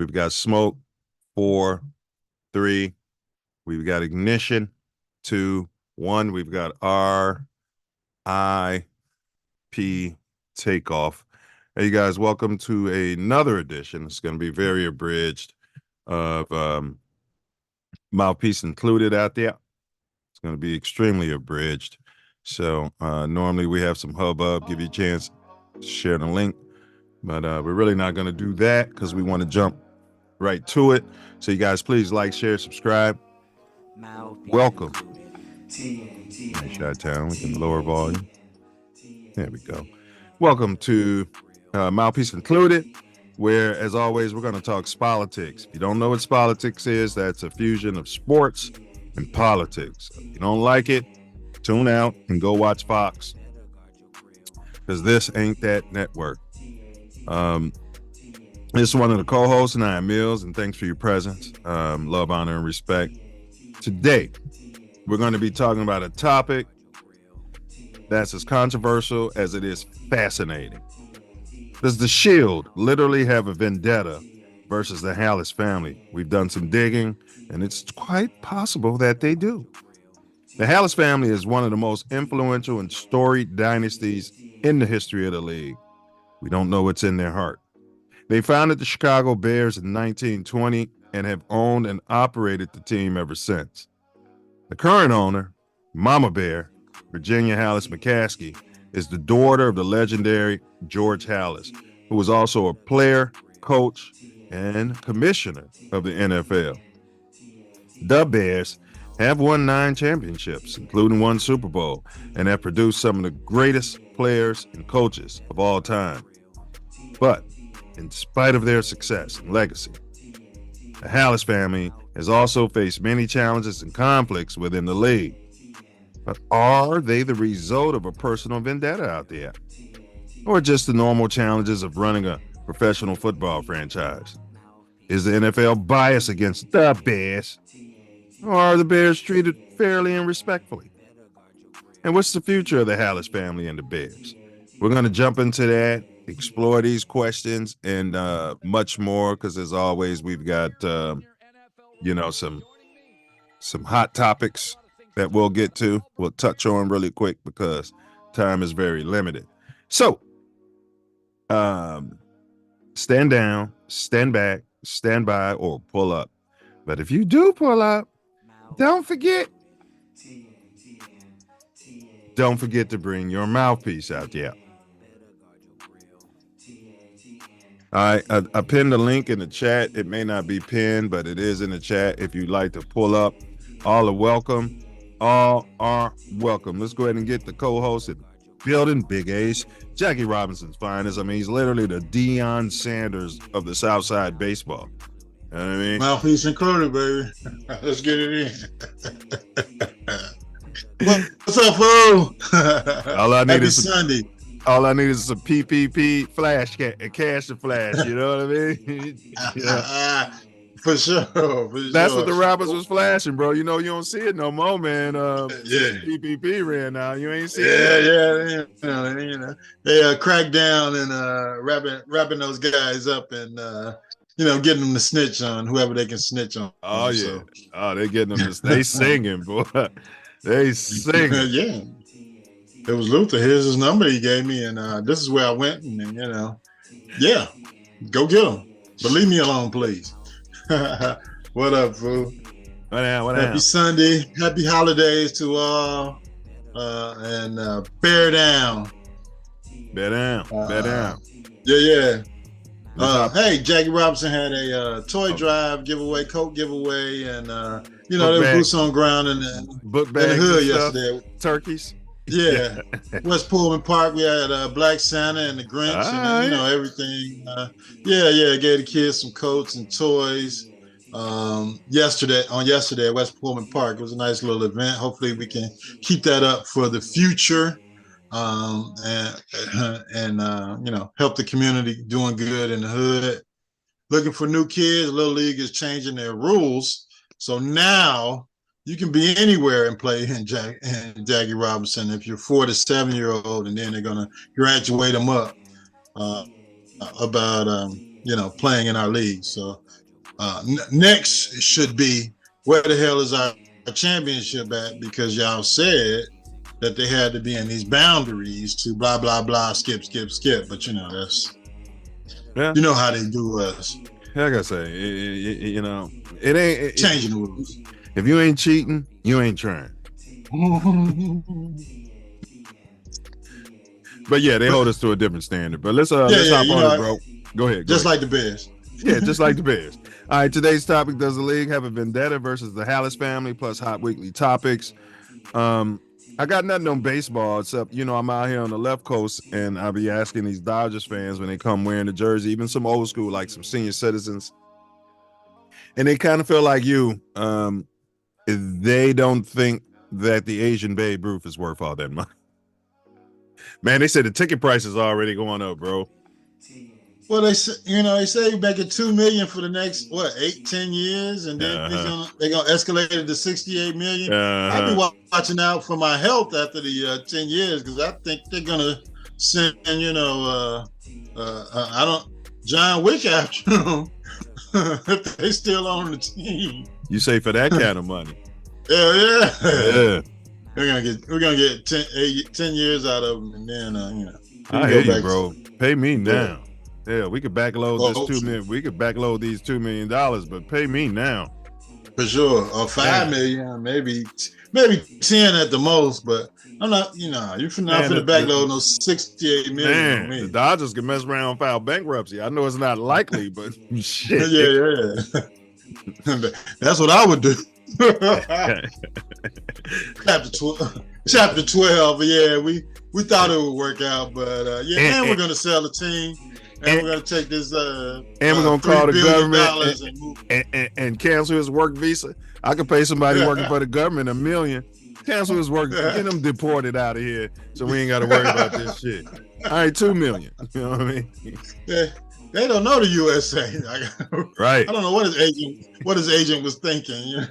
We've got smoke, 4, 3. We've got ignition, 2, 1. We've got RIP takeoff. Hey, you guys, welcome to another edition. It's going to be very abridged of Mouthpiece Included out there. It's going to be extremely abridged. So normally we have some hubbub, give you a chance to share the link. But we're really not going to do that because we want to jump right to it. So you guys, please like, share, subscribe. Welcome. Chi-town, we can lower volume. There we go. Welcome to Mouthpiece Included, where, as always, we're going to talk politics. If you don't know what politics is, that's a fusion of sports and politics. If you don't like it, tune out and go watch Fox, because this ain't that network. This is one of the co-hosts, and I am Milz, and thanks for your presence. Love, honor, and respect. Today, we're going to be talking about a topic that's as controversial as it is fascinating. Does the Shield literally have a vendetta versus the Halas family? We've done some digging, and it's quite possible that they do. The Halas family is one of the most influential and storied dynasties in the history of the league. We don't know what's in their heart. They founded the Chicago Bears in 1920 and have owned and operated the team ever since. The current owner, Mama Bear, Virginia Halas McCaskey, is the daughter of the legendary George Halas, who was also a player, coach, and commissioner of the NFL. The Bears have won 9 championships, including 1 Super Bowl, and have produced some of the greatest players and coaches of all time. But in spite of their success and legacy, the Halas family has also faced many challenges and conflicts within the league. But are they the result of a personal vendetta out there, or just the normal challenges of running a professional football franchise? Is the NFL biased against the Bears, or are the Bears treated fairly and respectfully? And what's the future of the Halas family and the Bears? We're going to jump into that, explore these questions, and much more, because as always, we've got some hot topics that we'll get to. We'll touch on really quick because time is very limited. So stand down, stand back, stand by, or pull up. But if you do pull up, don't forget to bring your mouthpiece out there. All right, I pinned the link in the chat. It may not be pinned, but it is in the chat. If you'd like to pull up, all are welcome. All are welcome. Let's go ahead and get the co-host in the building. Big Ace, Jackie Robinson's finest. I mean, he's literally the Deion Sanders of the Southside baseball. You know what I mean? Mouthpiece included, baby. Let's get it in. What's up, fool? All I need Happy is Sunday. All I need is some PPP flash, cash to flash. You know what I mean? Yeah. For sure. That's what the rappers was flashing, bro. You know, you don't see it no more, man. PPP ran now. You ain't see it. Yeah. They cracked down and wrapping those guys up and getting them to snitch on whoever they can snitch on. Oh yeah. So. Oh, they getting them to they singing, boy. They singing. Yeah. It was Luther. Here's his number he gave me, and this is where I went. And yeah, go get him. But leave me alone, please. What up, fool? What down? Happy Sunday. Happy holidays to all. And bear down. Bear down. Yeah. Hey, Jackie Robinson had a toy drive giveaway, coat giveaway, and there were boots on ground in the hood yesterday. Turkeys. Yeah. West Pullman Park, we had Black Santa and the Grinch and everything. Gave the kids some coats and toys. Yesterday at West Pullman Park. It was a nice little event. Hopefully we can keep that up for the future. And help the community doing good in the hood. Looking for new kids. Little League is changing their rules. So now you can be anywhere and play in Jackie Robinson if you're 4 to 7 year old, and then they're gonna graduate them up about playing in our league. So next should be, where the hell is our championship at? Because y'all said that they had to be in these boundaries to blah blah blah, skip. But that's how they do us. Like I say, it ain't changing the rules. If you ain't cheating, you ain't trying. But yeah, they hold us to a different standard. But let's hop on it, bro. Go ahead. Just like the Bears. Yeah, just like the Bears. All right, today's topic: does the league have a vendetta versus the Halas family? Plus hot weekly topics. I got nothing on baseball except, I'm out here on the left coast and I'll be asking these Dodgers fans when they come wearing the jersey, even some old school, like some senior citizens, and they kind of feel like they don't think that the Asian Babe Ruth is worth all that money. Man, they said the ticket price is already going up, bro. Well, they say you make it $2 million for the next 8-10 years, and then they're gonna escalate it to $68 million. I'll be watching out for my health after the 10 years, because I think they're gonna send John Wick after them if they still on the team. You say for that kind of money? Yeah. We're gonna get 10 years out of them, and then I hear you, bro. Pay me now. Yeah, we could backload this $2 million. We could backload these $2 million, but pay me now. For sure, or $5 million, maybe 10 at the most. But I'm not, you're not finna backload no $68 million. Man, the Dodgers can mess around and file bankruptcy. I know it's not likely, but shit. Yeah. That's what I would do. Chapter 12. Yeah, we thought it would work out, but and we're gonna sell the team. And we're going to take this and we're going to call the government and cancel his work visa. I could pay somebody working for the government $1 million. Cancel his work, get him deported out of here so we ain't got to worry about this shit. All right, $2 million. You know what I mean? Yeah, they don't know the USA. Right. I don't know what his agent was thinking.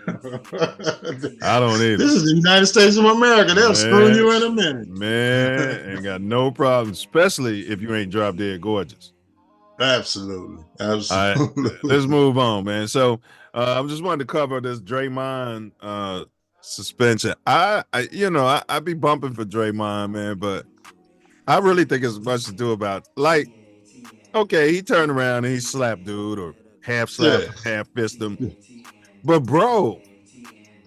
I don't either. This is the United States of America. They'll screw you in a minute. Man, ain't got no problem, especially if you ain't drop dead gorgeous. Absolutely. All right, let's move on, man. So I just wanted to cover this Draymond suspension. I be bumping for Draymond, man, but I really think it's much to do about, like, okay, he turned around and he slapped dude, or half slapped, half fist him. But bro,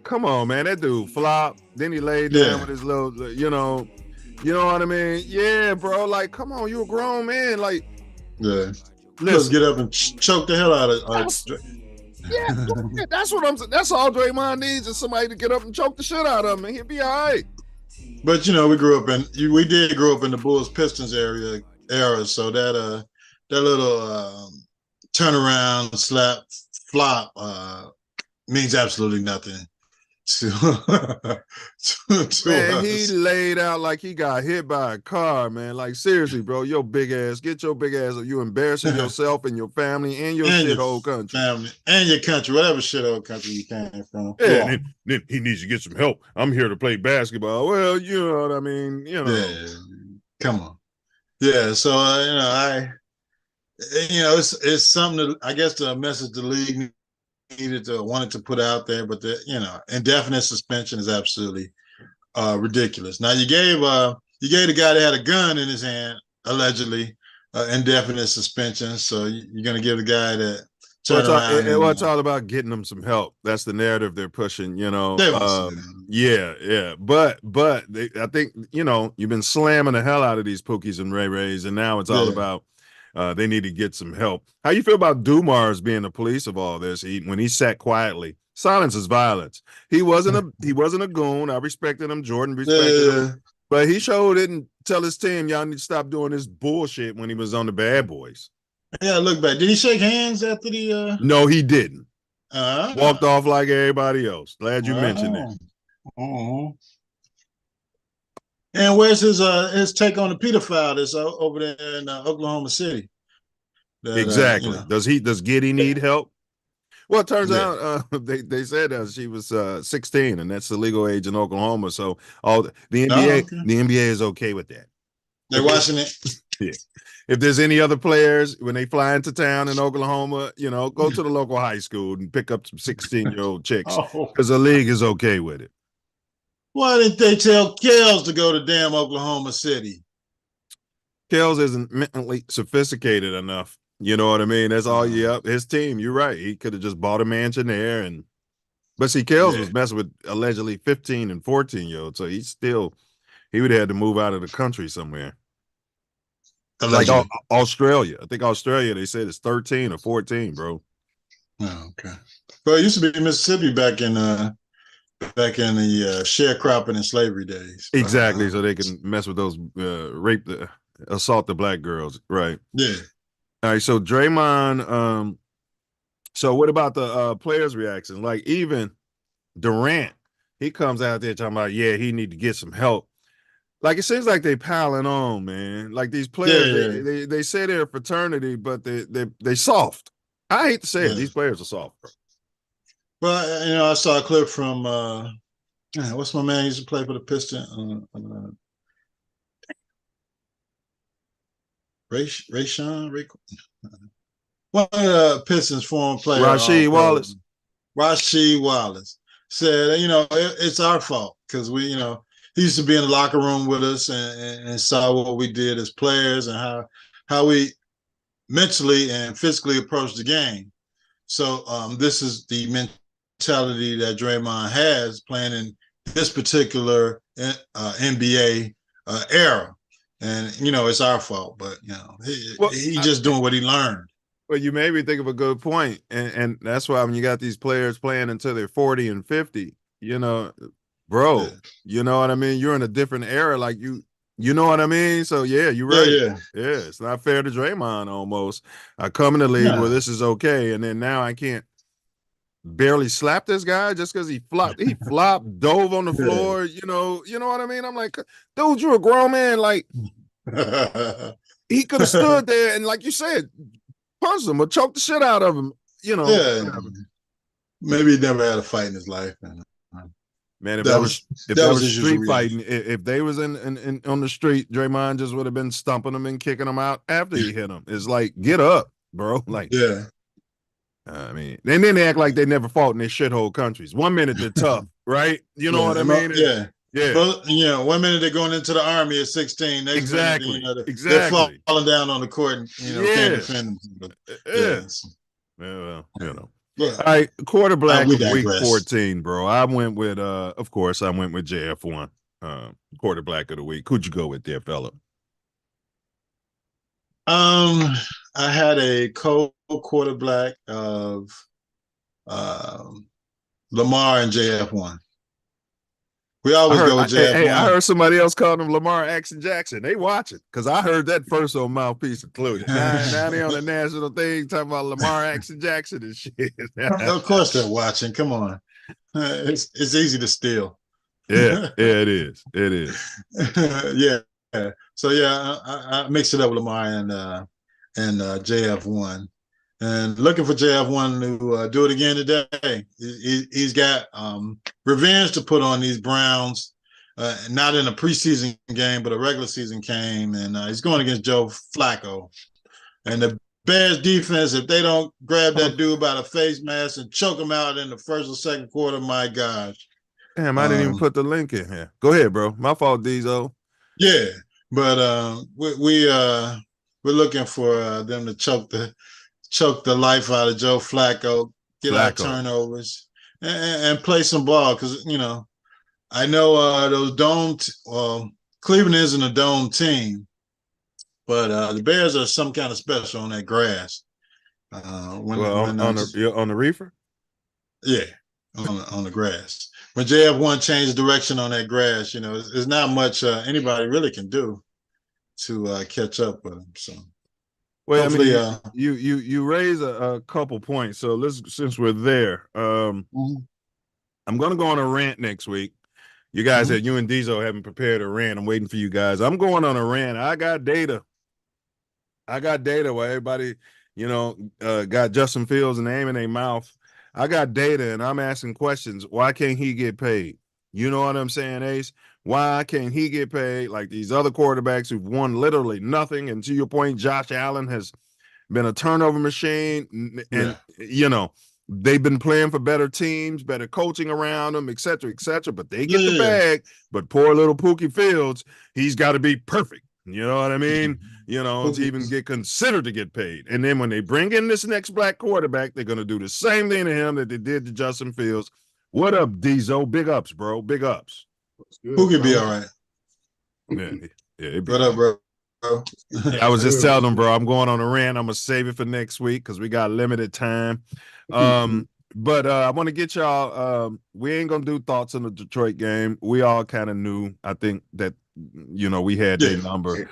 come on, man, that dude flopped. Then he laid down with his little, you know what I mean? Yeah, bro, like, come on, you a grown man, like. Yeah. Let's get up and choke the hell out of that's what I'm saying. That's all Draymond needs, is somebody to get up and choke the shit out of him, and he'll be all right. But we did grow up in the Bulls Pistons era, so that little turnaround, slap, flop means absolutely nothing to man, us. He laid out like he got hit by a car, man. Like, seriously, bro, get your big ass. You embarrassing yourself and your family and your shithole country. Family and your country, whatever shithole country you came from. Yeah, and then he needs to get some help. I'm here to play basketball. Well, you know what I mean. Yeah, come on. Yeah, so it's something that I guess the message the league wanted to put out there, but the indefinite suspension is absolutely ridiculous. Now you gave the guy that had a gun in his hand, allegedly, indefinite suspension. So you're gonna give the guy that turned around. It's all about getting them some help. That's the narrative they're pushing. Yeah. But I think you've been slamming the hell out of these Pookies and Ray Rays, and now it's all about. They need to get some help. How you feel about Dumars being the police of all this? When he sat quietly, silence is violence. He wasn't a goon. I respected him. Jordan respected him, but he sure didn't tell his team, y'all need to stop doing this bullshit when he was on the Bad Boys. Yeah, look back. Did he shake hands after the? No, he didn't. Walked off like everybody else. Glad you mentioned it. And where's his take on the pedophile that's over there in Oklahoma City? Exactly. Does Giddy need help? Well, it turns out they said she was 16, and that's the legal age in Oklahoma. So the NBA is okay with that. They're watching it. Yeah. If there's any other players, when they fly into town in Oklahoma, go to the local high school and pick up some 16-year-old chicks because the league is okay with it. Why didn't they tell Kels to go to damn Oklahoma City? Kels isn't mentally sophisticated enough. You know what I mean? That's all. Yep, his team. You're right. He could have just bought a mansion there, but see, Kels was messing with allegedly 15 and 14-year-olds, so he would have had to move out of the country somewhere. Allegedly. Like Australia. I think Australia, they said it's 13 or 14, bro. Oh, okay. Well, it used to be Mississippi back in the sharecropping and slavery days. Exactly, so they can mess with those assault the black girls, right? Yeah. All right, so Draymond. So what about the players' reactions? Like even Durant, he comes out there talking about, he need to get some help. Like it seems like they piling on, man. Like these players, they say they're a fraternity, but they soft. I hate to say it, these players are soft, bro. Well, I saw a clip from what's my man used to play for the Pistons? One of the Pistons former player, Rasheed Wallace. Rasheed Wallace said, it's our fault because we, he used to be in the locker room with us and saw what we did as players and how we mentally and physically approach the game. So this is the mentality that Draymond has playing in this particular NBA era. And, it's our fault, but, he's just doing what he learned. Well, you made me think of a good point. And that's why when you got these players playing until they're 40 and 50, bro, you know what I mean? You're in a different era. Like you know what I mean? So, you're right. Yeah, it's not fair to Draymond almost. I come in the league where this is okay. And then now I can't barely slap this guy just because he flopped, dove on the floor, you know what I mean? I'm like, dude, you're a grown man. Like, he could have stood there and, like you said, punched him or choked the shit out of him, Maybe he never had a fight in his life. Man, if that was street fighting, if they was in on the street, Draymond just would have been stumping them and kicking them out after he hit them. It's like, get up, bro. Like, I mean, and then they act like they never fought in their shithole countries. 1 minute they're tough, right? You know what I mean? Yeah. But, 1 minute they're going into the army at 16. Next minute, they're falling down on the court and, can't defend themselves. Well, All right, quarterback of week 14, bro. I went with, of course, JF1, quarterback of the week. Who'd you go with there, fella? I had a co-quarterback of Lamar and JF1. We always go with JF1. Hey, I heard somebody else calling him Lamar Action Jackson. They watch it because I heard that first on Mouthpiece Incl. Now they on the national thing talking about Lamar Action Jackson and shit. Of course they're watching. Come on, it's easy to steal. Yeah, it is. It is. Yeah. So I mixed it up with Lamar and JF1. And looking for JF1 to do it again today. He's got revenge to put on these Browns, not in a preseason game, but a regular season game. And he's going against Joe Flacco. And the Bears defense, if they don't grab that dude by the face mask and choke him out in the first or second quarter, my gosh. Damn, I didn't even put the link in here. Go ahead, bro. My fault, Diesel. Yeah, but we're looking for them to choke the life out of Joe Flacco, get our turnovers, and play some ball. Because, I know those Cleveland isn't a dome team, but the Bears are some kind of special on that grass. On the reefer? Yeah, on the grass. When JF1 changed direction on that grass, there's not much anybody really can do to catch up with him. So. Well, hopefully, I mean, you raise a couple points. So since we're there, I'm going to go on a rant next week. You guys at you and Diesel haven't prepared a rant. I'm waiting for you guys. I'm going on a rant. I got data where everybody, got Justin Fields and name in their mouth. I got data and I'm asking questions. Why can't he get paid? You know what I'm saying, Ace? Why can't he get paid like these other quarterbacks who've won literally nothing? And to your point, Josh Allen has been a turnover machine, and they've been playing for better teams, better coaching around them, et cetera, but they get the bag. But poor little Pookie Fields, he's got to be perfect. You know what I mean? To even get considered to get paid. And then when they bring in this next black quarterback, they're going to do the same thing to him that they did to Justin Fields. What up, Diesel? Big ups, bro. Big ups. Pookie be all right. Yeah. What up, bro? I was just telling them, bro, I'm going on a rant. I'm going to save it for next week because we got limited time. But I want to get y'all, we ain't going to do thoughts on the Detroit game. We all kind of knew, I think, that, we had their number.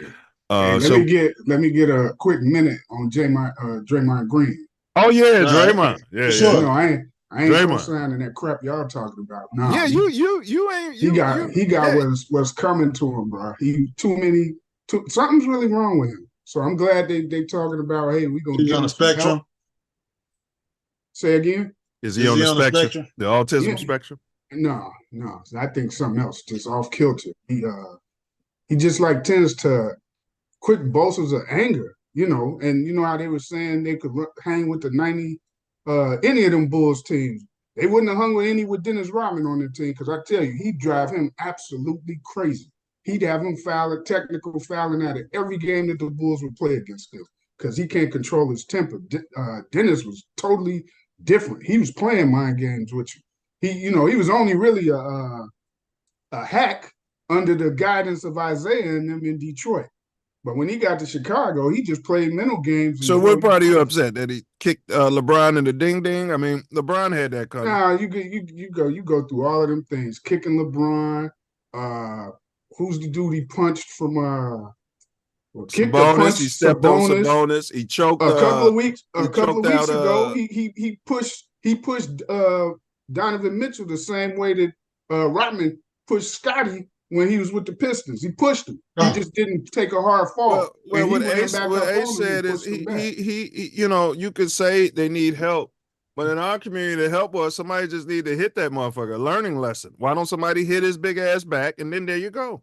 Let me get a quick minute on Draymond Green. Oh, yeah, Draymond. Yeah, sure. I ain't co-signing that crap y'all talking about. Nah, yeah, you ain't. He got what's coming to him, bro. Something's really wrong with him. So I'm glad they talking about, hey, we gonna. He's on the spectrum. Help. Say again. Is he on the spectrum? The autism spectrum? No. I think something else, just off kilter. He just like tends to quick bolsters of anger, and you know how they were saying they could hang with the 90, any of them Bulls teams. They wouldn't have hung with Dennis Rodman on their team because I tell you, he'd drive him absolutely crazy. He'd have him technical fouling out of every game that the Bulls would play against him because he can't control his temper. Dennis was totally different. He was playing mind games with you. He was only really a hack under the guidance of Isaiah and them in Detroit. But when he got to Chicago, he just played mental games. So what part are you upset that he kicked LeBron in the ding ding? I mean, LeBron had that coming. Nah, you go through all of them things. Kicking LeBron. Who's the dude he punched from? Kicked a punch. He stepped on Sabonis. He choked. A couple of weeks ago, he pushed Donovan Mitchell the same way that Rodman pushed Scotty when he was with the Pistons. He pushed him. He just didn't take a hard fall. Well, what Ace said is he you could say they need help, but in our community, the help was somebody just need to hit that motherfucker. Learning lesson. Why don't somebody hit his big ass back, and then there you go.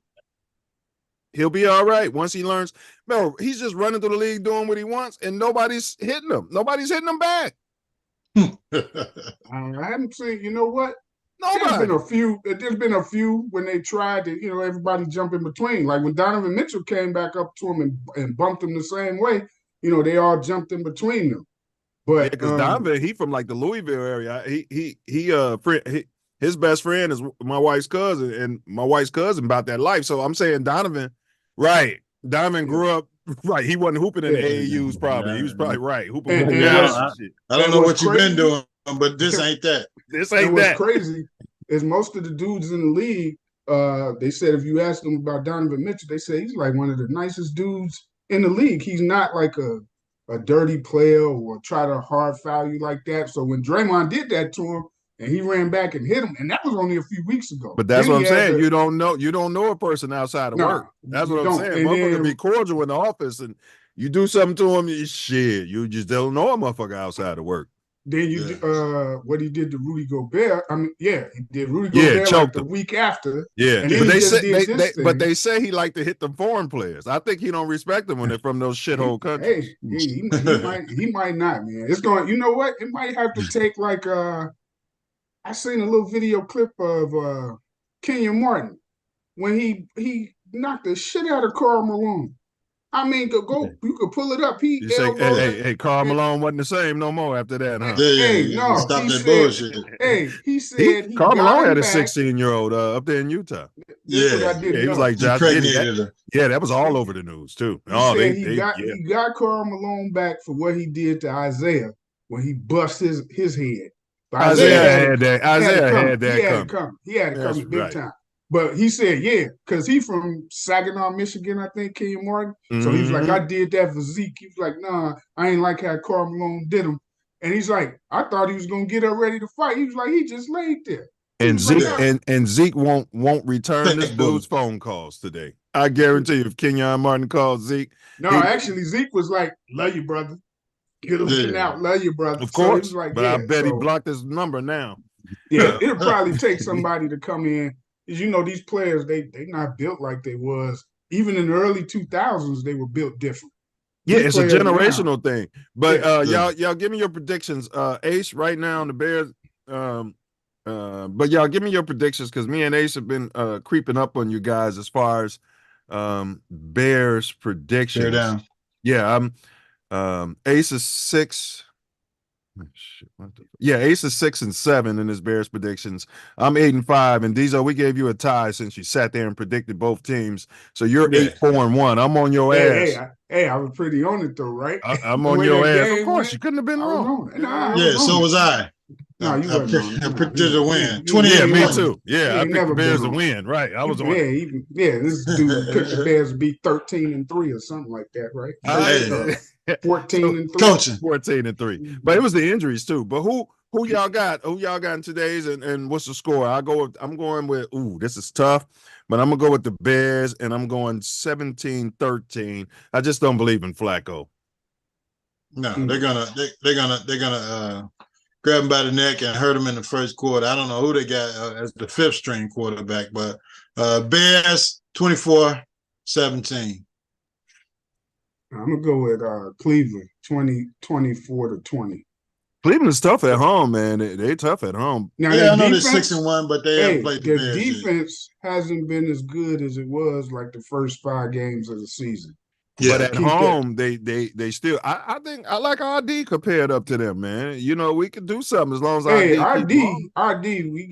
He'll be all right once he learns. No, he's just running through the league doing what he wants, and nobody's hitting him. Nobody's hitting him back. I haven't seen. You know what? Nobody. There's been a few when they tried to, everybody jump in between. Like when Donovan Mitchell came back up to him and bumped him the same way, they all jumped in between them. But because Donovan, he from like the Louisville area. His best friend is my wife's cousin, and my wife's cousin about that life. So I'm saying Donovan, right? Donovan grew up. Right, he wasn't hooping in the AAUs probably. He was probably right. Hooping. I don't know what you've been doing, but this ain't that. This ain't that. What's crazy is most of the dudes in the league, they said if you ask them about Donovan Mitchell, they say he's like one of the nicest dudes in the league. He's not like a dirty player or try to hard foul you like that. So when Draymond did that to him and he ran back and hit him, and that was only a few weeks ago. But that's what I'm saying. You don't know a person outside of work. That's what I'm saying. Motherfucker can be cordial in the office and you do something to him, you just don't know a motherfucker outside of work. Then what he did to Rudy Gobert. I mean, he did Rudy Gobert like the week after. Yeah, but they say he like to hit the foreign players. I think he don't respect them when they're from those shithole countries. Hey, he might not, man. It's going. You know what? It might have to take like I seen a little video clip of Kenyon Martin when he knocked the shit out of Karl Malone. I mean, you could pull it up. You say, hey, Karl Malone wasn't the same no more after that, huh? No, stop that bullshit. Hey, he said Karl Malone had a 16-year-old up there in Utah. He was like Josh Giddey. That was all over the news too. He got Karl Malone back for what he did to Isaiah when he bust his head. Isaiah had that coming. He had it coming big time. But he said, because he from Saginaw, Michigan, I think, Kenyon Martin. Mm-hmm. So he's like, I did that for Zeke. He was like, nah, I ain't like how Karl Malone did him. And he's like, I thought he was gonna get up ready to fight. He was like, he just laid there. And Zeke won't return this dude's phone calls today. I guarantee you, if Kenyon Martin calls Zeke. No, actually, Zeke was like, love you, brother. Get him out, love you, brother. Of course, so like, but I bet he blocked his number now. Yeah, it'll probably take somebody to come in is, these players, they not built like they was. Even in the early 2000s, they were built different. Yeah, These it's a players generational now, thing. But yeah. y'all give me your predictions. Ace, right now the Bears. But y'all give me your predictions, because me and Ace have been creeping up on you guys as far as Bears Bear predictions. down. Yeah, I'm Ace is 6. Shit, Ace is 6 and 7 in his Bears predictions. I'm 8 and 5, and Diesel, we gave you a tie since you sat there and predicted both teams. So you're 8-4-1. I'm on your ass. Hey, I was pretty on it though, right? I'm The on way your that ass. Of game course, went, you couldn't have been I was wrong. on it. Nah, I Yeah, was so on was I. No, you wasn't on it. I predicted a win. You 28 Yeah, me never- too. Yeah, I ain't picked never the Bears been to on. win. Right, I was on Yeah, it. this dude picked the Bears to be 13 and 3 or something like that, right? 14 and 3. Coaching. 14 and 3. But it was the injuries too. But who y'all got? Who y'all got in today's, and what's the score? I'm going with, this is tough, but I'm gonna go with the Bears, and I'm going 17-13. I just don't believe in Flacco. No, they're gonna grab him by the neck and hurt him in the first quarter. I don't know who they got as the 5th string quarterback, but Bears 24-17. I'm gonna go with Cleveland 24-20. Cleveland's tough at home, man. They tough at home. Now, I know they're 6-1, but they haven't played the their Bears defense hasn't been as good as it was like the first 5 games of the season. But at home, they still. I think I like RD compared up to them, man. We could do something as long as RD.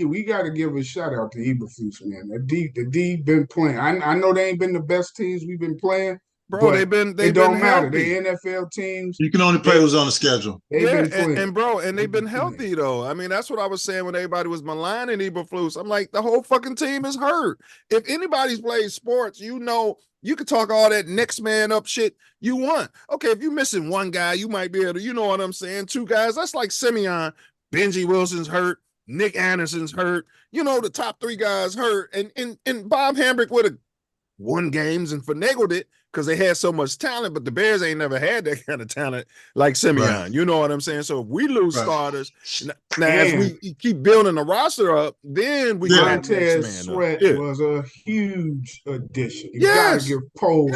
We got to give a shout out to Eberflus, man. The D been playing. I know they ain't been the best teams we've been playing, bro. But they've been don't matter. healthy. They NFL teams. You can only play who's on the schedule. They've been playing. And they've been healthy though. I mean, that's what I was saying when everybody was maligning Eberflus. I'm like, the whole fucking team is hurt. If anybody's played sports, you could talk all that next man up shit you want. Okay, if you're missing one guy, you might be able to, you know what I'm saying? 2 guys, that's like Simeon. Benji Wilson's hurt. Nick Anderson's hurt. The top 3 guys hurt. And Bob Hambrick would have won games and finagled it because they had so much talent, but the Bears ain't never had that kind of talent like Simeon. Right. You know what I'm saying? So if we lose starters, now as we keep building the roster up, then we got Montez Sweat was a huge addition. You gotta give Poles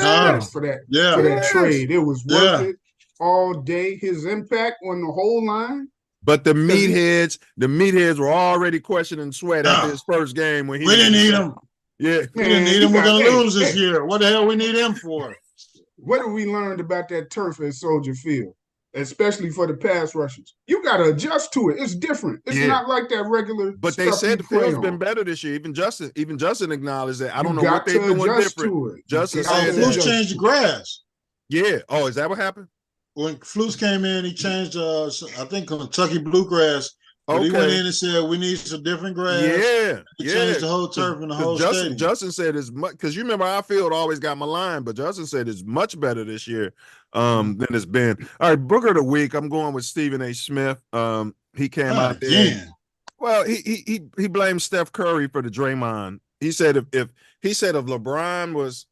for that trade. It was worth it all day. His impact on the whole line. But the meatheads were already questioning Sweat after his first game when we didn't need him. Yeah, we didn't need him. We're gonna lose this year. What the hell we need him for? What have we learned about that turf at Soldier Field, especially for the pass rushers? You got to adjust to it. It's different. It's not like that regular. But they said the field's been better this year. Even Justin acknowledged that. I don't know what they're doing different. Justin said Flus changed the grass. Yeah. Oh, is that what happened? When Flus came in, he changed. I think Kentucky bluegrass. But he went in and said, we need some different grass. He changed the whole turf and the whole stadium. Justin said it's much, because you remember our field always got maligned, but Justin said it's much better this year than it's been. All right, Booker of the Week, I'm going with Stephen A. Smith. He came out there. Yeah. Well, he blamed Steph Curry for the Draymond. He said if LeBron was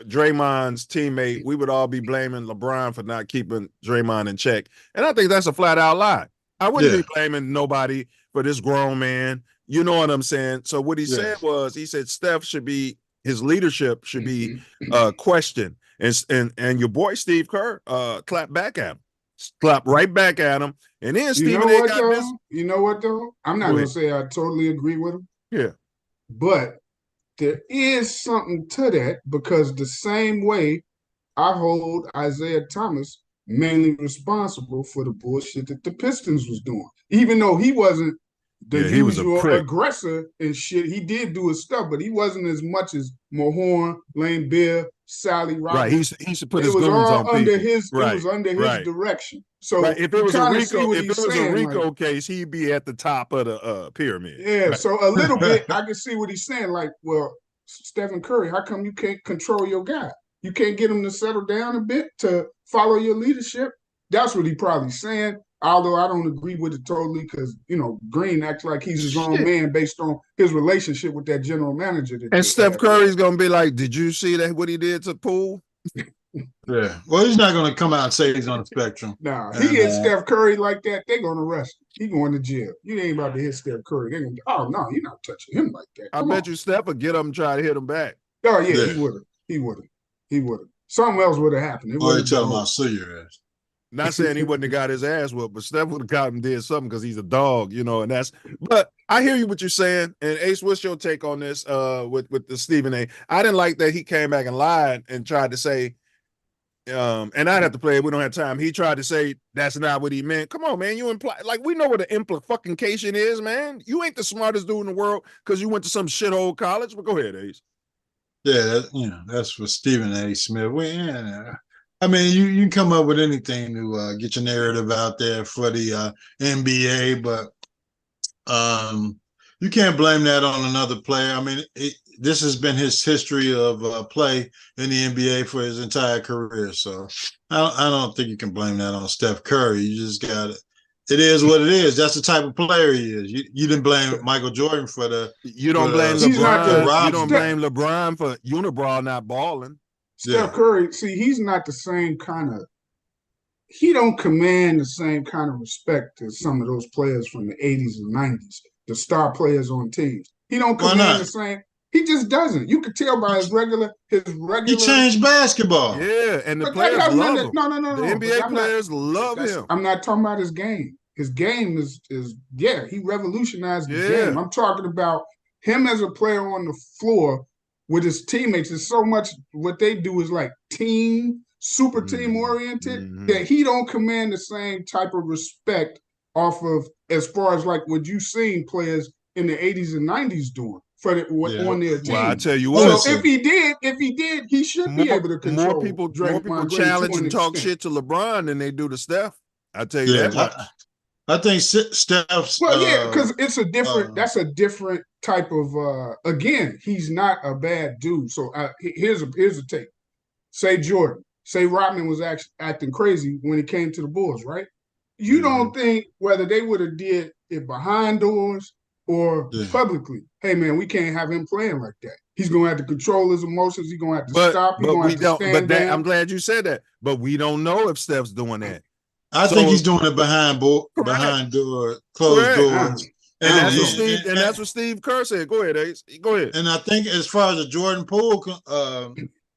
Draymond's teammate, we would all be blaming LeBron for not keeping Draymond in check. And I think that's a flat out lie. I wouldn't be blaming nobody for this grown man. You know what I'm saying? So what he said was, he said Steph his leadership should be questioned. And your boy Steve Kerr clapped right back at him. And then Stephen A. got this. You know what though? I'm not gonna say I totally agree with him. Yeah. But there is something to that, because the same way I hold Isaiah Thomas mainly responsible for the bullshit that the Pistons was doing. Even though he wasn't the usual aggressor and shit, he did do his stuff, but he wasn't as much as Mahorn, Lane Beer, Sally Roberts. Right, he should put his goons on people. It was under his direction. So if it was a Rico case, he'd be at the top of the pyramid. Yeah, so a little bit, I can see what he's saying. Like, well, Stephen Curry, how come you can't control your guy? You can't get him to settle down a bit to follow your leadership? That's what he probably saying, although I don't agree with it totally, because, Green acts like he's his own man based on his relationship with that general manager. And Steph Curry's going to be like, did you see what he did to Poole? Yeah. Well, he's not going to come out and say he's on the spectrum. Nah, he hit Steph Curry like that, they're going to arrest him. He going to jail. You ain't about to hit Steph Curry. They're gonna, oh, no, you're not touching him like that. I bet you Steph would get him and try to hit him back. Oh, yeah, he would have. He would have. He would have. Something else would have happened. Or he tell him I'll sue your ass. Not saying he wouldn't have got his ass whooped, but Steph would have got him did something because he's a dog, and that's. But I hear you what you're saying, and Ace, what's your take on this? With the Stephen A. I didn't like that he came back and lied and tried to say, and I'd have to play it. We don't have time. He tried to say that's not what he meant. Come on, man, you imply like we know what an implication is, man. You ain't the smartest dude in the world because you went to some shithole college. But go ahead, Ace. Yeah, that's for Stephen A. Smith. I mean, you can come up with anything to get your narrative out there for the NBA, but you can't blame that on another player. I mean, this has been his history of play in the NBA for his entire career. So I don't think you can blame that on Steph Curry. You just got it. It is what it is. That's the type of player he is. You didn't blame Michael Jordan for the. You don't blame LeBron. You don't blame LeBron for unibrow not balling. Steph Curry, see, he's not the same kind of. He don't command the same kind of respect as some of those players from the 80s and 90s, the star players on teams. He don't command the same. He just doesn't. You could tell by his regular. He changed basketball. Yeah, and the players love him. No. The NBA players love him. I'm not talking about his game. His game is he revolutionized the game. I'm talking about him as a player on the floor with his teammates. It's so much what they do is like super team oriented that he don't command the same type of respect off of as far as like what you've seen players in the 80s and 90s doing. On their team. Well, I tell you what. So if he did, he should be able to control. More people challenge and talk shit to LeBron than they do to Steph. I tell you that much. I think Steph's. Well, yeah, because it's a different. That's a different type of. Again, he's not a bad dude. So here's a take. Say Jordan. Say Rodman was acting crazy when he came to the Bulls, right? You don't think whether they would have did it behind doors or publicly, hey man, we can't have him playing like that. He's gonna have to control his emotions. He's gonna have to stop. He's gonna have to stand down. I'm glad you said that. But we don't know if Steph's doing that. I think he's doing it behind door, closed doors. And that's what Steve Kerr said. Go ahead, Ace. Go ahead. And I think as far as the Jordan Poole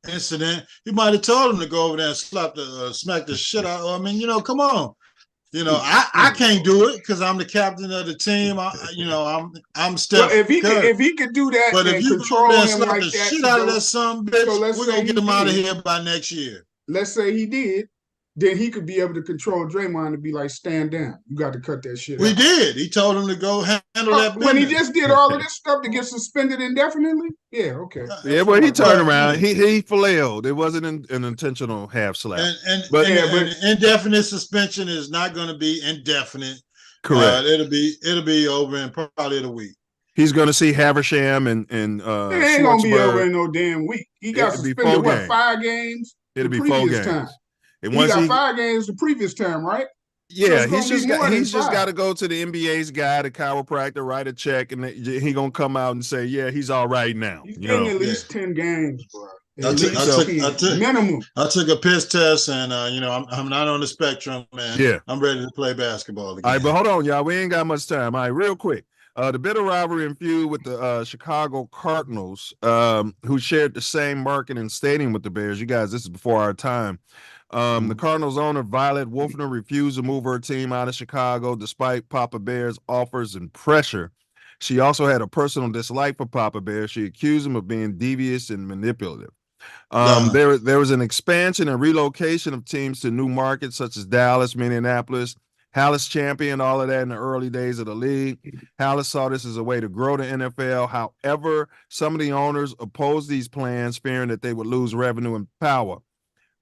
incident, he might have told him to go over there and smack the shit out. I mean, come on. I can't do it because I'm the captain of the team. I'm Steph. Well, if he could do that, but if you control him slap like the that, shit out of that son bitch, we're gonna get him out of here by next year. Let's say he did, then he could be able to control Draymond and be like, stand down. You got to cut that shit. We did. He told him to go handle that business. When he just did all of this stuff to get suspended indefinitely? Yeah, okay. Yeah, but he turned around. He flailed. It wasn't an intentional half slap. But indefinite suspension is not going to be indefinite. Correct. It'll be over in probably a week. He's going to see Haversham and it ain't going to be over in no damn week. He got suspended, 5 games? It'll be 4 games. Time. He got 5 games the previous time, right? Yeah, so he's just got to go to the NBA's guy, the chiropractor, write a check, and he gonna come out and say, yeah, he's all right now. He's getting at least 10 games, bro. I took a piss test, and I'm not on the spectrum, man. Yeah, I'm ready to play basketball again. All right, but hold on, y'all. We ain't got much time. All right, real quick. The bitter rivalry and feud with the Chicago Cardinals, who shared the same market and stadium with the Bears. You guys, this is before our time. The Cardinals owner Violet Wolfner refused to move her team out of Chicago despite Papa Bear's offers and pressure. She also had a personal dislike for Papa Bear. She accused him of being devious and manipulative. There was an expansion and relocation of teams to new markets such as Dallas, Minneapolis. Halas championed all of that in the early days of the league. Halas saw this as a way to grow the NFL. However, some of the owners opposed these plans, fearing that they would lose revenue and power.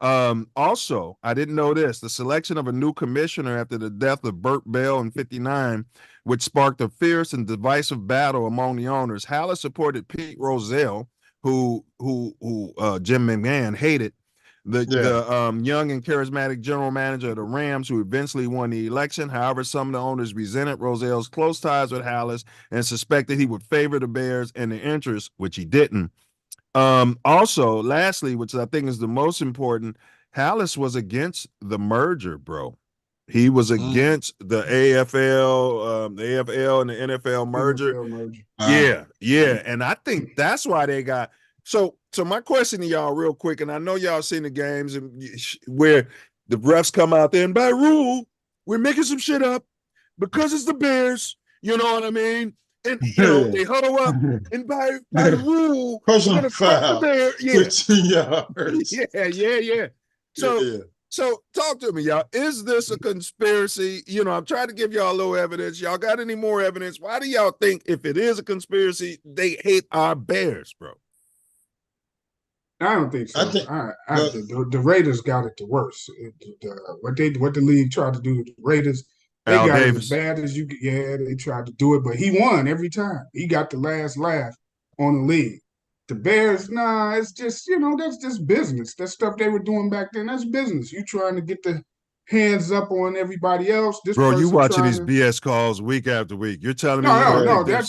Also, I didn't know this, the selection of a new commissioner after the death of Burt Bell in 1959, which sparked a fierce and divisive battle among the owners. Halas supported Pete Rozelle, who Jim McMahon hated, the young and charismatic general manager of the Rams, who eventually won the election. However, some of the owners resented Roselle's close ties with Halas and suspected he would favor the Bears and their interests, which he didn't. Also, lastly, which I think is the most important, Halas was against the merger, bro. He was against the AFL and the NFL merger. NFL merger. Yeah. And I think that's why they got so my question to y'all real quick, and I know y'all seen the games and where the refs come out there and by rule, we're making some shit up because it's the Bears. You know what I mean? And they huddle up and by rule, personal foul, the Bear. 15 yards. Yeah. So talk to me, y'all. Is this a conspiracy? I'm trying to give y'all a little evidence. Y'all got any more evidence? Why do y'all think if it is a conspiracy, they hate our Bears, bro? I don't think so. The Raiders got it the worst. What the league tried to do with the Raiders, they got it as bad as you. Yeah, they tried to do it, but he won every time. He got the last laugh on the league. The Bears, it's just, that's just business. That stuff they were doing back then, that's business. You trying to get the hands up on everybody else. Bro, you watching these BS calls week after week. You're telling me that's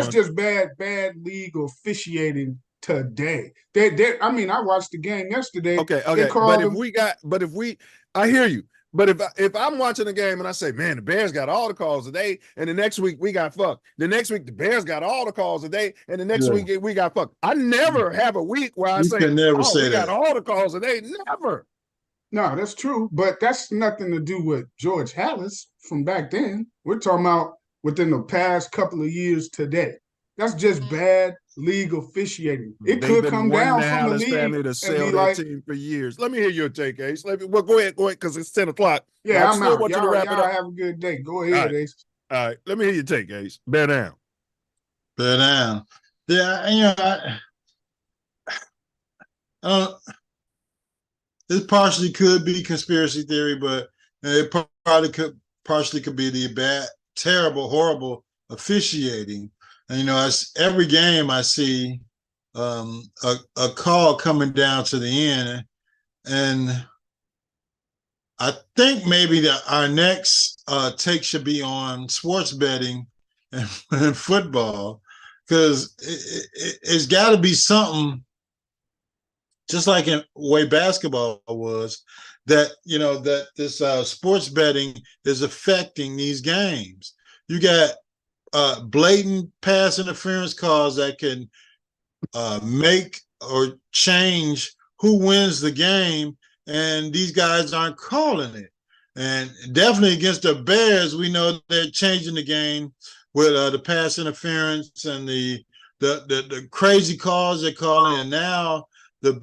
just bad league officiating today. I watched the game yesterday. Okay. I hear you. But if I'm watching a game and I say, man, the Bears got all the calls today, and the next week we got fucked. The next week the Bears got all the calls today, and the next week we got fucked. I never have a week where I say, we got all the calls today. Never. No, that's true, but that's nothing to do with George Halas from back then. We're talking about within the past couple of years today. That's just bad league officiating. It could come down from the league family to sell their team for years. Let me hear your take, Ace. Go ahead, because it's 10 o'clock. Yeah, I'm out. Y'all have a good day. Go ahead, Ace. All right, let me hear your take, Ace. Bear down. Yeah, it partially could be conspiracy theory, but it partially could be the terrible, horrible officiating. And every game I see a call coming down to the end, and I think maybe our next take should be on sports betting and football, because it's got to be something, just like in way basketball was, that that this sports betting is affecting these games. You got blatant pass interference calls that can make or change who wins the game, and these guys aren't calling it. And definitely against the Bears, we know they're changing the game with the pass interference and the crazy calls they're calling. And now the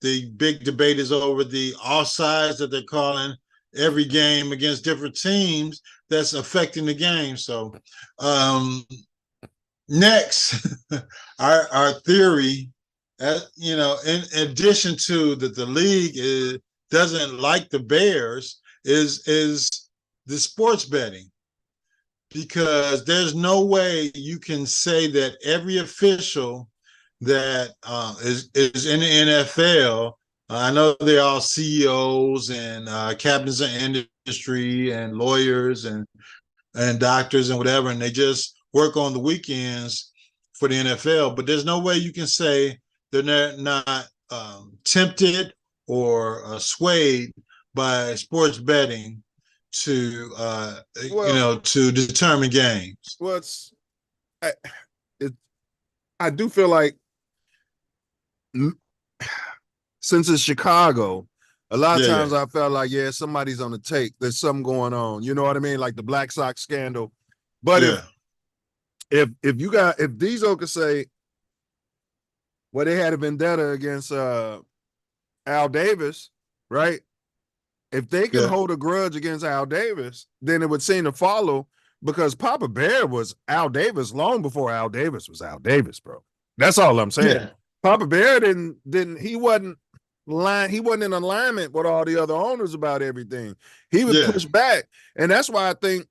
big debate is over the offsides that they're calling every game against different teams. That's affecting the game. So next, our theory, in addition to that the league doesn't like the Bears, is the sports betting, because there's no way you can say that every official that is in the NFL, I know they're all CEOs and captains of industry and lawyers and doctors and whatever, and they just work on the weekends for the NFL. But there's no way you can say they're not tempted or swayed by sports betting to to determine games. Well, I do feel like, since it's Chicago, a lot of times I felt like, somebody's on the take. There's something going on. You know what I mean? Like the Black Sox scandal. But if Diesel could say, well, they had a vendetta against Al Davis, right? If they can hold a grudge against Al Davis, then it would seem to follow, because Papa Bear was Al Davis long before Al Davis was Al Davis, bro. That's all I'm saying. Yeah. Papa Bear he wasn't in alignment with all the other owners about everything. He would push back. And that's why I think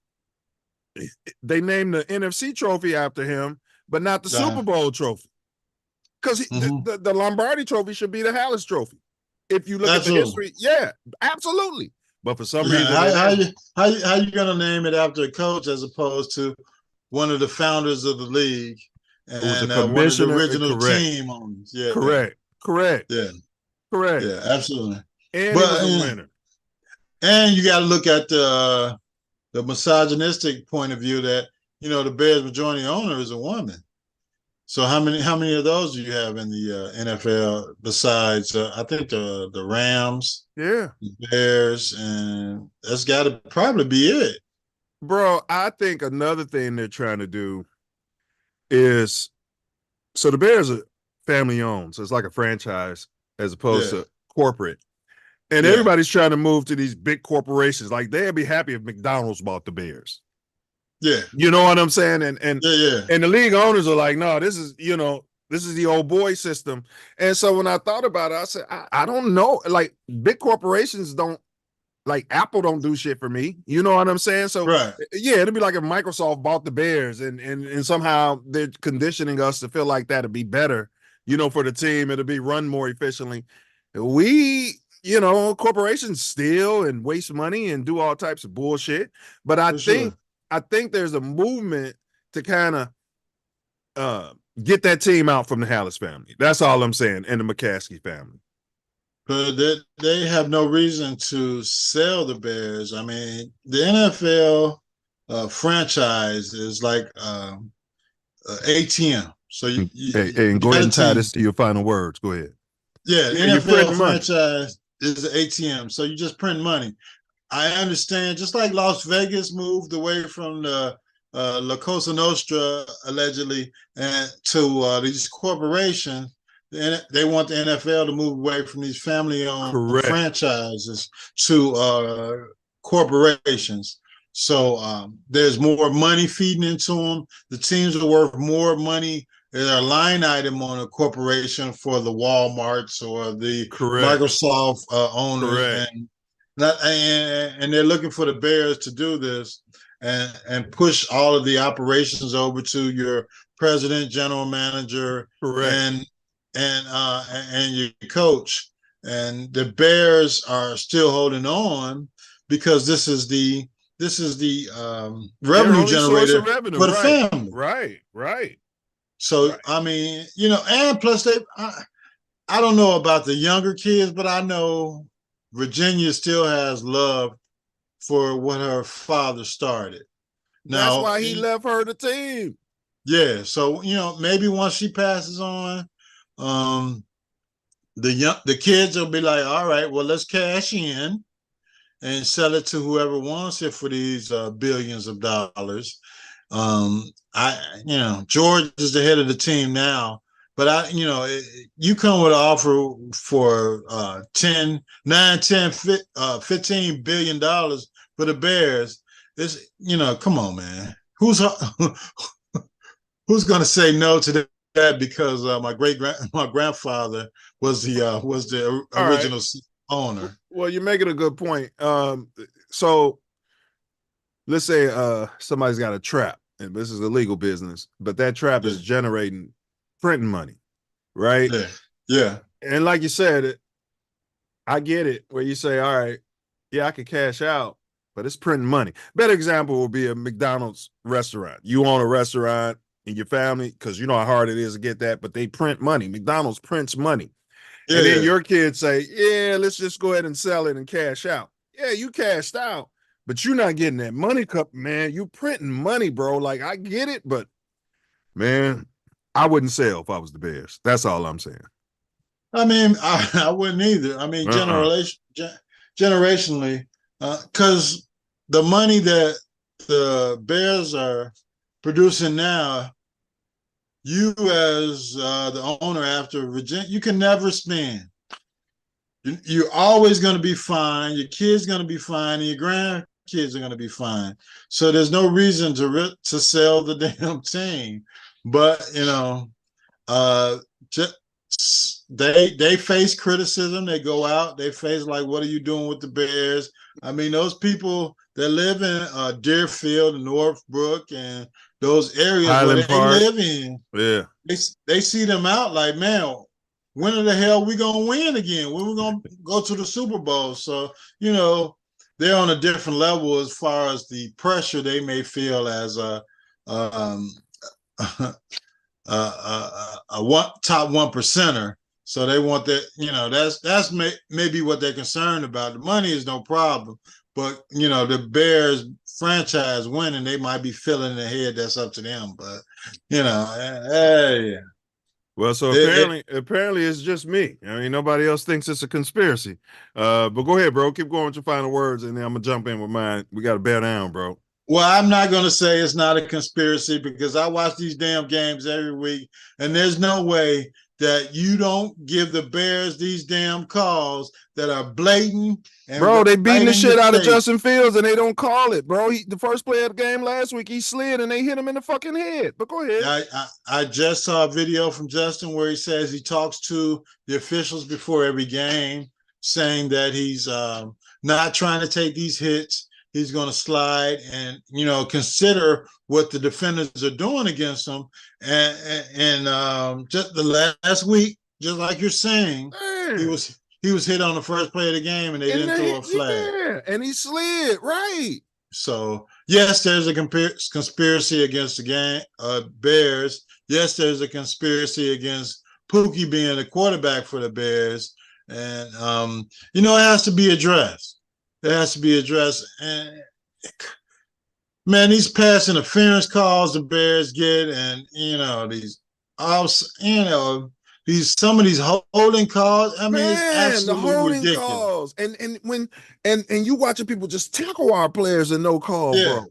they named the NFC trophy after him, but not the Super Bowl trophy. Because the Lombardi trophy should be the Halas trophy. If you look at the history, absolutely. But for some reason, how you gonna name it after a coach as opposed to one of the founders of the league? It was a and one of the commissioner. original Correct. team owners. Yeah, Correct. Correct. yeah, Correct. yeah, absolutely. And he But was a winner. and you got to look at the misogynistic point of view that the Bears' majority owner is a woman. So how many of those do you have in the NFL besides I think the Rams, Yeah, the Bears, and that's got to probably be it. bro. I think another thing they're trying to do is, so the Bears are family owned, so it's like a franchise as opposed to corporate. And everybody's trying to move to these big corporations. Like they'd be happy if McDonald's bought the Bears. Yeah. You know what I'm saying? And and the league owners are like, no, this is the old boy system. And so when I thought about it, I said, I don't know. Like big corporations don't, like Apple don't do shit for me. You know what I'm saying? So yeah, it'd be like if Microsoft bought the Bears and somehow they're conditioning us to feel like that'd be better, for the team. It'll be run more efficiently. Corporations steal and waste money and do all types of bullshit. But I think there's a movement to kind of get that team out from the Halas family. That's all I'm saying, and the McCaskey family. But they have no reason to sell the Bears. I mean, the NFL franchise is like ATM. So you go ahead and tie this to your final words. Go ahead. Yeah, the NFL franchise is an ATM. So you just print money. I understand, just like Las Vegas moved away from the La Cosa Nostra, allegedly, and to these corporations, they want the NFL to move away from these family-owned franchises to corporations. So there's more money feeding into them. The teams are worth more money. There's a line item on a corporation for the Walmarts or the Microsoft owners, and they're looking for the Bears to do this and push all of the operations over to your president, general manager, and your coach. And the Bears are still holding on because this is the revenue generator for the family. Right. So I mean, and plus I don't know about the younger kids, but I know Virginia still has love for what her father started. Now, that's why he left her the team. Yeah, so maybe once she passes on, the kids will be like, all right, well, let's cash in and sell it to whoever wants it for these billions of dollars. George is the head of the team now, but you come with an offer for $10, $9, $10, $15 billion for the Bears. It's come on, man. Who's going to say no to that? Because my grandfather was the original owner. Well, you're making a good point. So let's say somebody's got a trap, and this is a legal business, but that trap is generating printing money, right? Yeah. And like you said, I get it, where you say, all right, yeah, I could cash out, but it's printing money. Better example would be a McDonald's restaurant. You own a restaurant in your family, because you know how hard it is to get that, but they print money. McDonald's prints money. And then your kids say, yeah, let's just go ahead and sell it and cash out. Yeah, you cashed out, but you're not getting that money cup, man. You printing money, bro. Like, I get it, but, man, I wouldn't sell if I was the Bears. That's all I'm saying. I mean, I wouldn't either. I mean, generationally, because the money that the Bears are producing now, you as the owner after Virginia, you can never spend. You're always going to be fine. Your kid's going to be fine, and your grandkids are going to be fine. So there's no reason to sell the damn team. But they face criticism. They go out. They face like, what are you doing with the Bears? I mean, those people that live in Deerfield and Northbrook and those areas Highland where Park. they live in, they see them out like, man, when in the hell we gonna win again? When we gonna go to the Super Bowl? So they're on a different level as far as the pressure they may feel as top 1%er. So they want that. That's maybe what they're concerned about. The money is no problem, but the Bears franchise winning, they might be feeling in their head. That's up to them. But hey. Well, so apparently it's just me. I mean, nobody else thinks it's a conspiracy. But go ahead, bro. Keep going with your final words, and then I'm gonna jump in with mine. We got to bear down, bro. Well, I'm not going to say it's not a conspiracy because I watch these damn games every week, and there's no way that you don't give the Bears these damn calls that are blatant. And bro, they beating the shit out of Justin Fields, and they don't call it, bro. The first play of the game last week, he slid, and they hit him in the fucking head. But go ahead. I just saw a video from Justin where he says he talks to the officials before every game, saying that he's not trying to take these hits. He's going to slide and, consider what the defenders are doing against him. And just the last week, just like you're saying, he was hit on the first play of the game and they didn't throw a flag. Yeah, and he slid, right. So, yes, there's a conspiracy against the Bears. Yes, there's a conspiracy against Pookie being the quarterback for the Bears. And, it has to be addressed. It has to be addressed. And man, these pass interference calls the Bears get, and some of these holding calls. I mean, it's absolutely the holding ridiculous. Calls. And you watching people just tackle our players and no call, bro.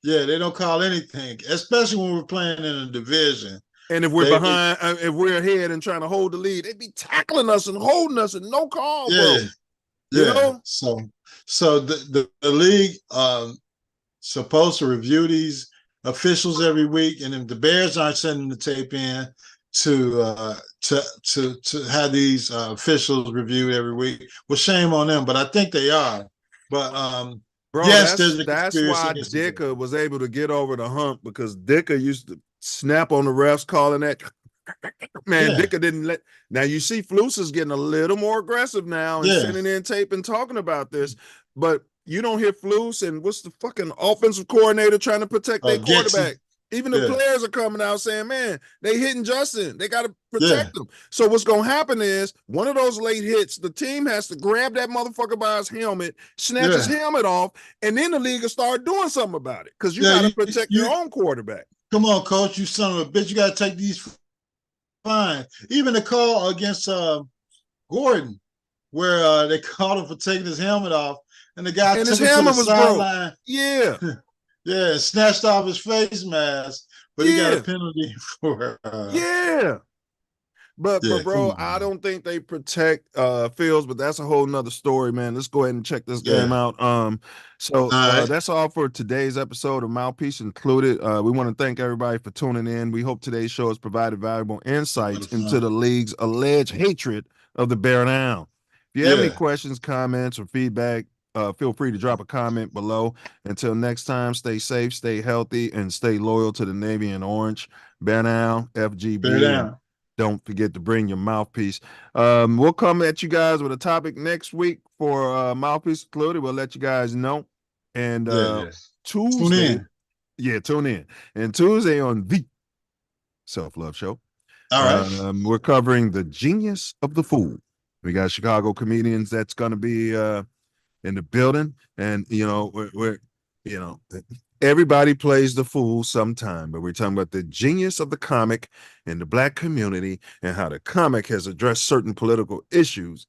Yeah, they don't call anything, especially when we're playing in a division. And if we're behind, if we're ahead and trying to hold the lead, they'd be tackling us and holding us and no call, bro. Yeah. So the league supposed to review these officials every week, and if the Bears aren't sending the tape in to have these officials reviewed every week, well, shame on them. But I think they are. But bro, yes, that's why Dicker was able to get over the hump, because Dicker used to snap on the refs calling that. Man, Dicker didn't let. Now you see Flus is getting a little more aggressive now and sending in tape and talking about this, but you don't hear Flus and what's the fucking offensive coordinator trying to protect their quarterback. Even the players are coming out saying, man, they hitting Justin. They got to protect him. So what's going to happen is one of those late hits, the team has to grab that motherfucker by his helmet, snatch his helmet off, and then the league will start doing something about it, because you got to protect your own quarterback. Come on, coach, you son of a bitch. You got to take these fine. Even the call against Gordon, where they called him for taking his helmet off, and the guy took his helmet to the sideline. Yeah, snatched off his face mask, but he got a penalty for But bro, I don't think they protect Fields, but that's a whole nother story, man. Let's go ahead and check this game out. So that's all for today's episode of Mouthpiece Included. We want to thank everybody for tuning in. We hope today's show has provided valuable insights into the league's alleged hatred of the Bear Down. If you have any questions, comments, or feedback, feel free to drop a comment below. Until next time, stay safe, stay healthy, and stay loyal to the Navy and Orange. Bear Down, FGB. Bear Down. Don't forget to bring your mouthpiece. We'll come at you guys with a topic next week for Mouthpiece Included. We'll let you guys know. And Tuesday, tune in. And Tuesday on the Self-Love Show, all right, we're covering The Genius of the Fool. We got Chicago comedians that's going to be in the building, and we're everybody plays the fool sometime, but we're talking about the genius of the comic in the Black community and how the comic has addressed certain political issues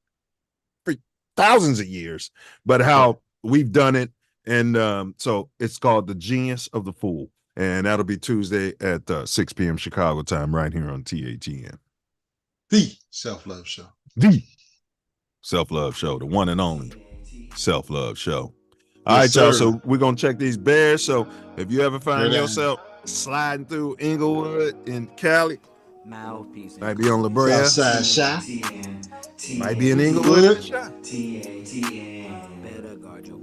for thousands of years, but how we've done it. And so it's called The Genius of the Fool, and that'll be Tuesday at 6 p.m. Chicago time, right here on TATN. The Self-Love Show. The Self-Love Show, the one and only Self-Love Show. All right, y'all. So we're gonna check these Bears. So if you ever find yourself sliding through Inglewood in Cali, might be on La Brea, might be in Inglewood,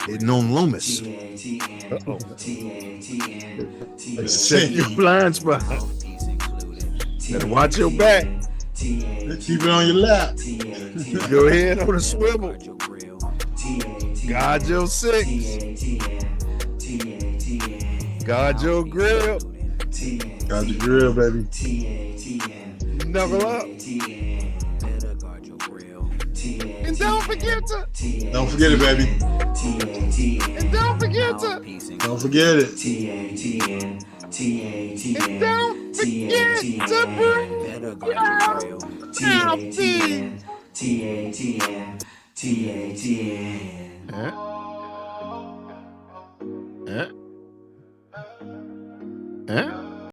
hitting on Loomis. Check your blind spot. Better watch your back. Keep it on your lap. Keep your head on a swivel. Guard your six. Guard your grill. Got the grill, baby. Knuckle up. And don't forget to. Don't forget it, baby. And don't forget to. Don't forget it. And don't forget to bring your mouthpiece. TATN. Yeah.